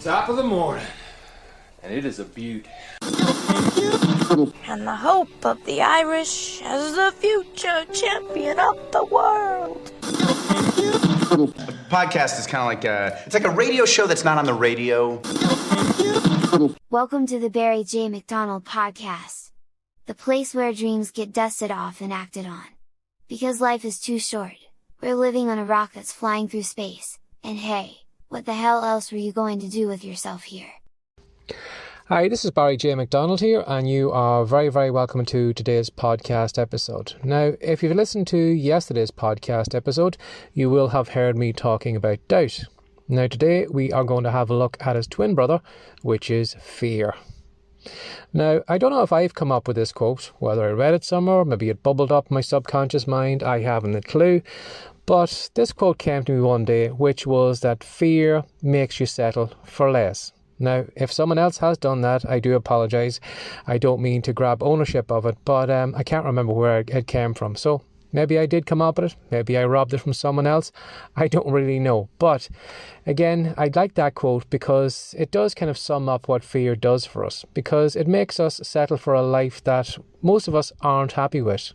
top of the morning, and it is a beaut. And the hope of the Irish as the future champion of the world. A podcast is kind of like it's like a radio show that's not on the radio. Welcome to the Barry J. McDonald podcast. The place where dreams get dusted off and acted on. Because life is too short. We're living on a rock that's flying through space, and hey, what the hell else were you going to do with yourself here? Hi, this is Barry J. McDonald here, and you are very, very welcome to today's podcast episode. Now, if you've listened to yesterday's podcast episode, you will have heard me talking about doubt. Now, today we are going to have a look at his twin brother, which is fear. Now, I don't know if I've come up with this quote, whether I read it somewhere, maybe it bubbled up my subconscious mind, I haven't a clue. But this quote came to me one day, which was that fear makes you settle for less. Now, if someone else has done that, I do apologise. I don't mean to grab ownership of it, but I can't remember where it came from. So maybe I did come up with it. Maybe I robbed it from someone else. I don't really know. But again, I like that quote because it does kind of sum up what fear does for us. Because it makes us settle for a life that most of us aren't happy with.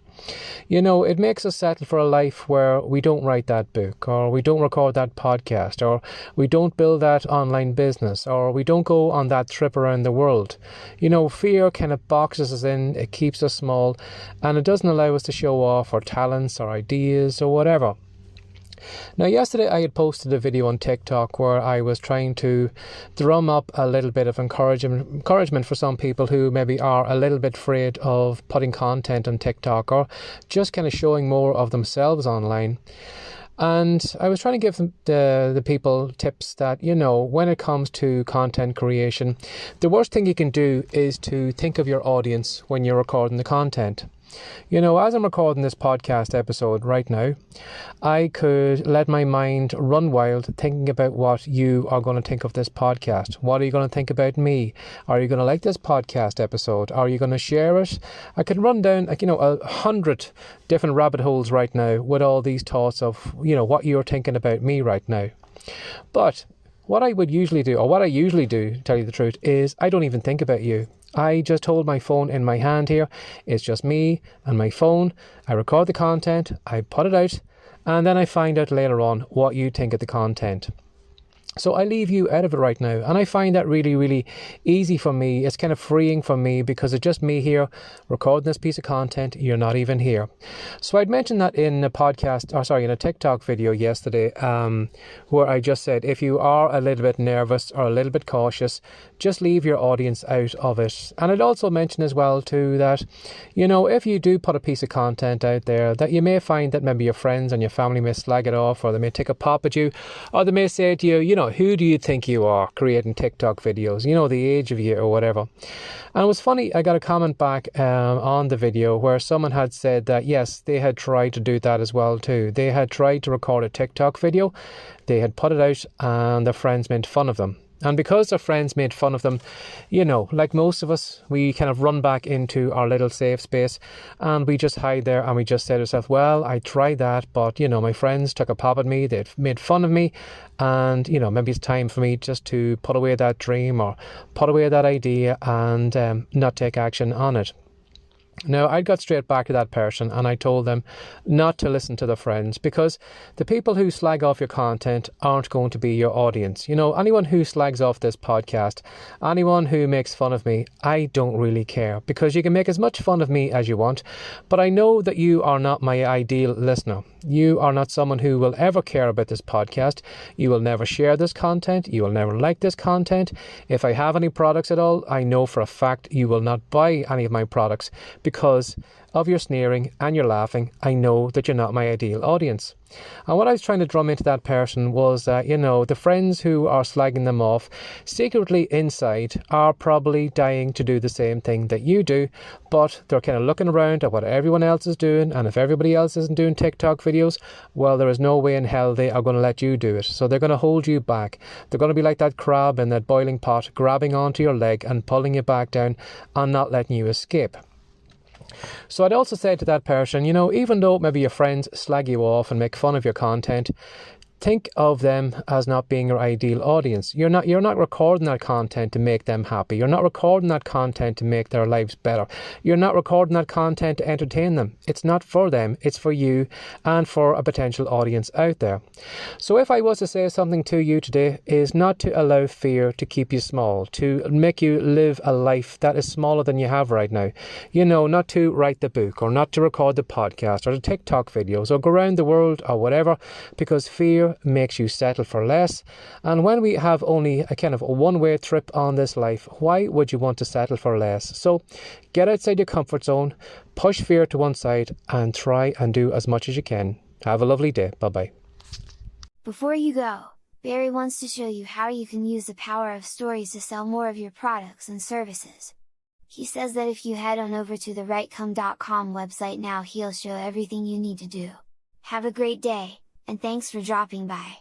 You know, it makes us settle for a life where we don't write that book, or we don't record that podcast, or we don't build that online business, or we don't go on that trip around the world. You know, fear kind of boxes us in, it keeps us small, and it doesn't allow us to show off our talents, our ideas, or whatever. Now, yesterday I had posted a video on TikTok where I was trying to drum up a little bit of encouragement for some people who maybe are a little bit afraid of putting content on TikTok or just kind of showing more of themselves online. And I was trying to give them the people tips that, you know, when it comes to content creation, the worst thing you can do is to think of your audience when you're recording the content. You know, as I'm recording this podcast episode right now, I could let my mind run wild thinking about what you are going to think of this podcast. What are you going to think about me? Are you going to like this podcast episode? Are you going to share it? I could run down, 100 different rabbit holes right now with all these thoughts of, you know, what you're thinking about me right now. But what I usually do, to tell you the truth, is I don't even think about you. I just hold my phone in my hand here. It's just me and my phone. I record the content, I put it out, and then I find out later on what you think of the content. So I leave you out of it right now, and I find that really, really easy for me. It's kind of freeing for me because it's just me here recording this piece of content. You're not even here. So I'd mentioned that in a TikTok video yesterday, where I just said, if you are a little bit nervous or a little bit cautious, just leave your audience out of it. And I'd also mention as well too that, you know, if you do put a piece of content out there, that you may find that maybe your friends and your family may slag it off, or they may take a pop at you, or they may say to you, you know, who do you think you are creating TikTok videos? You know, the age of you or whatever. And it was funny, I got a comment back on the video where someone had said that, yes, they had tried to do that as well too. They had tried to record a TikTok video. They had put it out and their friends made fun of them. And because their friends made fun of them, you know, like most of us, we kind of run back into our little safe space and we just hide there and we just say to ourselves, well, I tried that, but, you know, my friends took a pop at me, they'd made fun of me, and, you know, maybe it's time for me just to put away that dream or put away that idea and not take action on it. Now, I got straight back to that person and I told them not to listen to their friends, because the people who slag off your content aren't going to be your audience. You know, anyone who slags off this podcast, anyone who makes fun of me, I don't really care, because you can make as much fun of me as you want, but I know that you are not my ideal listener. You are not someone who will ever care about this podcast. You will never share this content. You will never like this content. If I have any products at all, I know for a fact you will not buy any of my products because of your sneering and your laughing. I know that you're not my ideal audience. And what I was trying to drum into that person was that, you know, the friends who are slagging them off secretly inside are probably dying to do the same thing that you do, but they're kind of looking around at what everyone else is doing, and if everybody else isn't doing TikTok videos, well, there is no way in hell they are going to let you do it. So they're going to hold you back. They're going to be like that crab in that boiling pot, grabbing onto your leg and pulling you back down and not letting you escape. So I'd also say to that person, you know, even though maybe your friends slag you off and make fun of your content, think of them as not being your ideal audience. You're not recording that content to make them happy. You're not recording that content to make their lives better. You're not recording that content to entertain them. It's not for them. It's for you and for a potential audience out there. So if I was to say something to you today, is not to allow fear to keep you small, to make you live a life that is smaller than you have right now. You know, not to write the book or not to record the podcast or the TikTok videos or go around the world or whatever, because fear makes you settle for less. And when we have only a kind of a one-way trip on this life, why would you want to settle for less? So get outside your comfort zone, push fear to one side, and try and do as much as you can. Have a lovely day. Bye-bye. Before you go, Barry wants to show you how you can use the power of stories to sell more of your products and services. He says that if you head on over to the rightcom.com website now, he'll show everything you need to do. Have a great day, and thanks for dropping by.